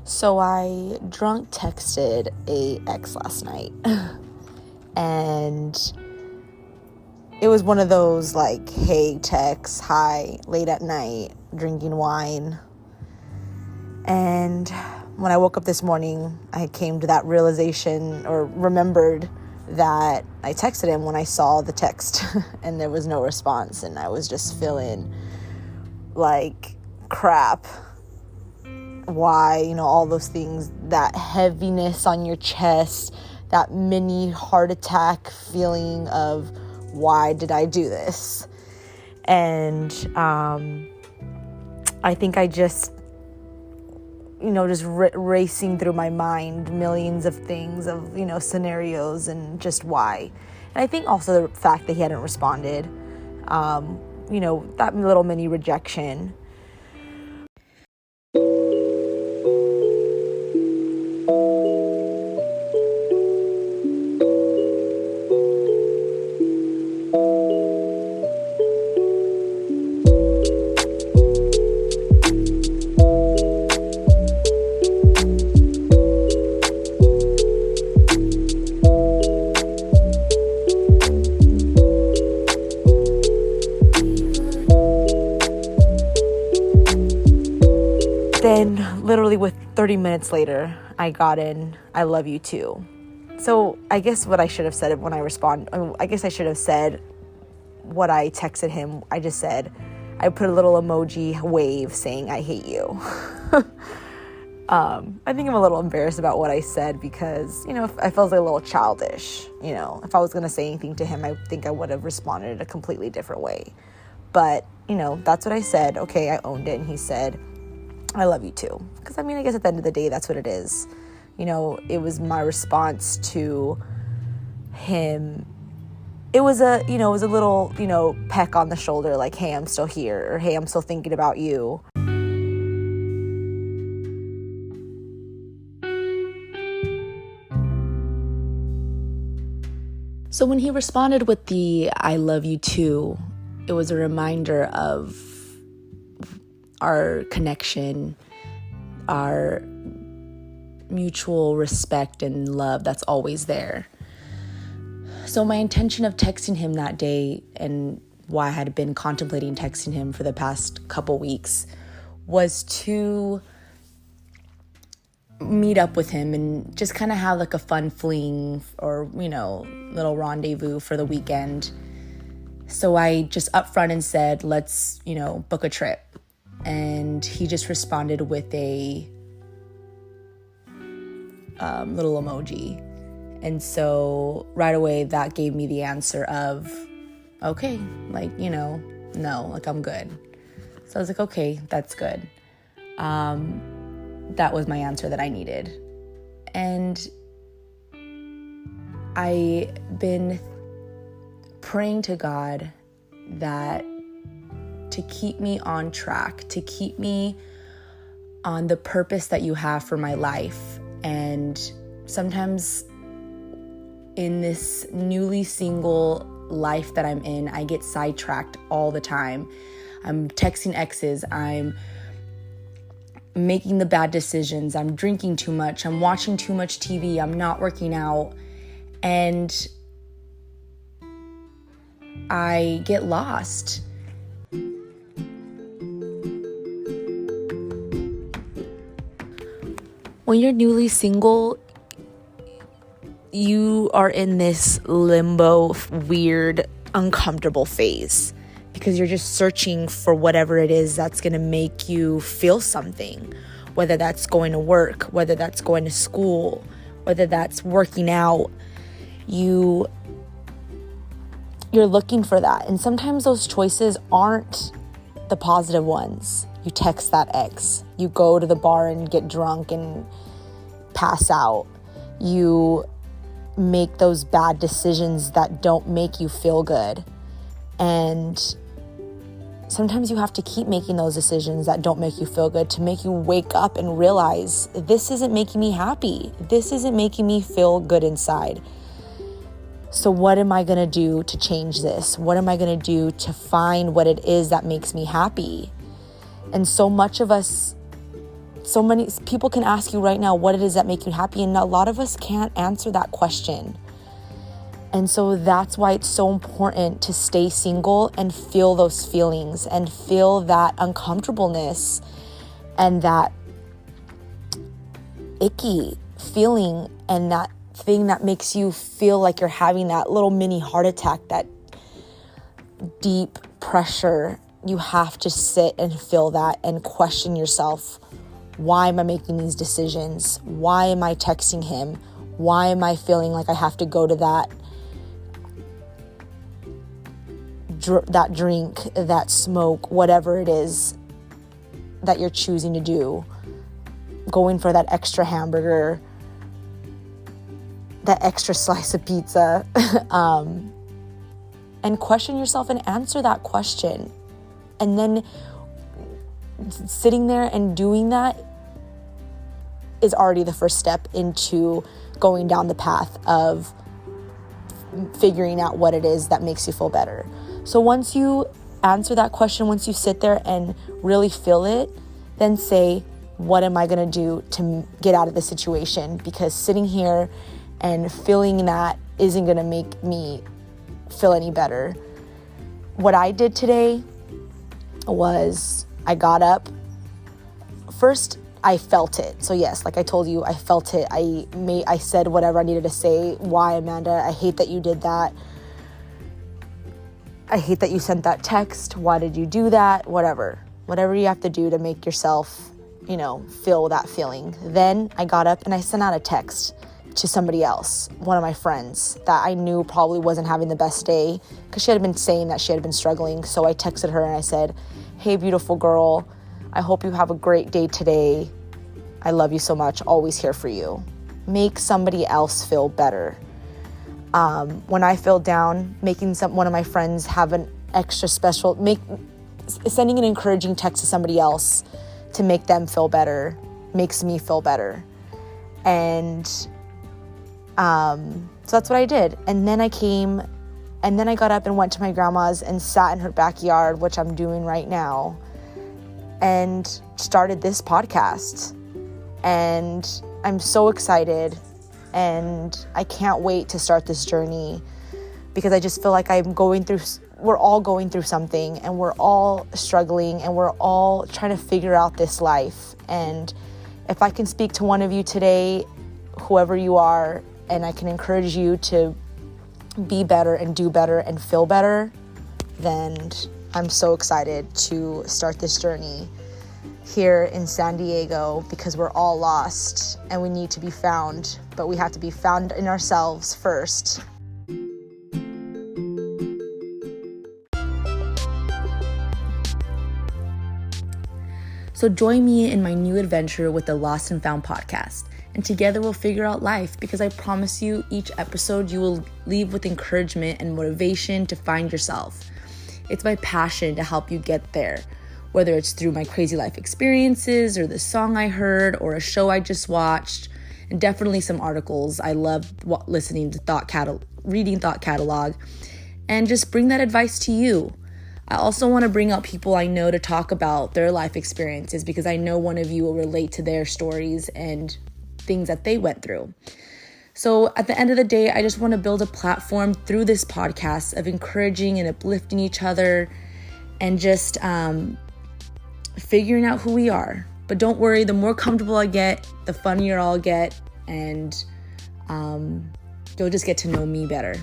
So I drunk texted a ex last night and it was one of those like, hey, text, hi, late at night, drinking wine. And when I woke up this morning, I came to that realization or remembered that I texted him when I saw the text and there was no response. And I was just feeling like crap. Why, all those things, that heaviness on your chest, that mini heart attack feeling of why did I do this? And I think I just, just racing through my mind, millions of things of, scenarios and just why. And I think also the fact that he hadn't responded, that little mini rejection. Then literally with 30 minutes later, I got in, I love you too. So I guess what I should have said when I should have said what I texted him. I just said, I put a little emoji wave saying, I hate you. I think I'm a little embarrassed about what I said because, I felt like a little childish. If I was going to say anything to him, I think I would have responded in a completely different way. But, that's what I said. Okay, I owned it. And he said, I love you too. Because I guess at the end of the day, that's what it is. It was my response to him. It was a little, peck on the shoulder, like, hey, I'm still here, or hey, I'm still thinking about you. So when he responded with the I love you too, it was a reminder of our connection, our mutual respect and love that's always there. So my intention of texting him that day and why I had been contemplating texting him for the past couple weeks was to meet up with him and just kind of have like a fun fling or, little rendezvous for the weekend. So I just upfront and said, let's, book a trip. And he just responded with a little emoji. And so right away that gave me the answer of, okay, like, no, like I'm good. So I was like, okay, that's good. That was my answer that I needed. And I've been praying to God that to keep me on track, to keep me on the purpose that you have for my life. And sometimes in this newly single life that I'm in, I get sidetracked all the time. I'm texting exes, I'm making the bad decisions, I'm drinking too much, I'm watching too much TV, I'm not working out, and I get lost. When you're newly single, you are in this limbo, weird, uncomfortable phase because you're just searching for whatever it is that's going to make you feel something, whether that's going to work, whether that's going to school, whether that's working out. You're looking for that. And sometimes those choices aren't the positive ones. You text that ex. You go to the bar and get drunk and pass out. You make those bad decisions that don't make you feel good. And sometimes you have to keep making those decisions that don't make you feel good to make you wake up and realize this isn't making me happy. This isn't making me feel good inside. So what am I going to do to change this? What am I going to do to find what it is that makes me happy? And so much of us So many people can ask you right now what it is that make you happy, and a lot of us can't answer that question. And so that's why it's so important to stay single and feel those feelings and feel that uncomfortableness and that icky feeling and that thing that makes you feel like you're having that little mini heart attack, that deep pressure. You have to sit and feel that and question yourself. Why am I making these decisions? Why am I texting him? Why am I feeling like I have to go to that drink, that smoke, whatever it is that you're choosing to do? Going for that extra hamburger, that extra slice of pizza, and question yourself and answer that question. And then sitting there and doing that is already the first step into going down the path of figuring out what it is that makes you feel better. So once you answer that question, once you sit there and really feel it, then say, what am I going to do to get out of this situation? Because sitting here and feeling that isn't going to make me feel any better. What I did today was I got up. First, I felt it. So yes, like I told you, I felt it. I said whatever I needed to say. Why, Amanda? I hate that you did that. I hate that you sent that text. Why did you do that? Whatever you have to do to make yourself, feel that feeling. Then I got up and I sent out a text to somebody else, one of my friends that I knew probably wasn't having the best day because she had been saying that she had been struggling. So I texted her and I said, hey, beautiful girl, I hope you have a great day today. I love you so much. Always here for you. Make somebody else feel better. When I feel down, making one of my friends have an extra special, sending an encouraging text to somebody else to make them feel better makes me feel better. And so that's what I did. And then I got up and went to my grandma's and sat in her backyard, which I'm doing right now, and started this podcast. And I'm so excited, and I can't wait to start this journey because I just feel like we're all going through something, and we're all struggling, and we're all trying to figure out this life. And if I can speak to one of you today, whoever you are, and I can encourage you to be better and do better and feel better, then I'm so excited to start this journey here in San Diego, because we're all lost and we need to be found, but we have to be found in ourselves first. So join me in my new adventure with the Lost and Found podcast, and together we'll figure out life, because I promise you each episode you will leave with encouragement and motivation to find yourself. It's my passion to help you get there, whether it's through my crazy life experiences or the song I heard or a show I just watched, and definitely some articles. I love listening to reading Thought Catalog, and just bring that advice to you. I also want to bring out people I know to talk about their life experiences, because I know one of you will relate to their stories and things that they went through. So at the end of the day, I just want to build a platform through this podcast of encouraging and uplifting each other, and just figuring out who we are. But don't worry, the more comfortable I get, the funnier I'll get, and you'll just get to know me better.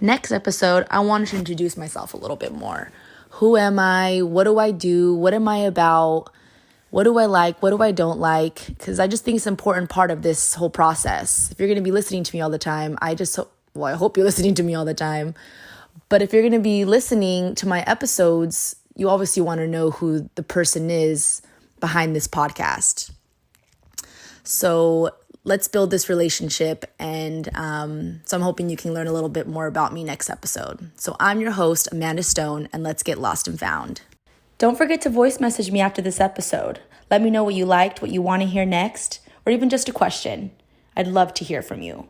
Next episode, I wanted to introduce myself a little bit more. Who am I? What do I do? What am I about? What do I like? What do I don't like? Because I just think it's an important part of this whole process. If you're going to be listening to me all the time, I hope you're listening to me all the time. But if you're going to be listening to my episodes, you obviously want to know who the person is behind this podcast. So let's build this relationship. And so I'm hoping you can learn a little bit more about me next episode. So I'm your host, Amanda Stone, and let's get lost and found. Don't forget to voice message me after this episode. Let me know what you liked, what you want to hear next, or even just a question. I'd love to hear from you.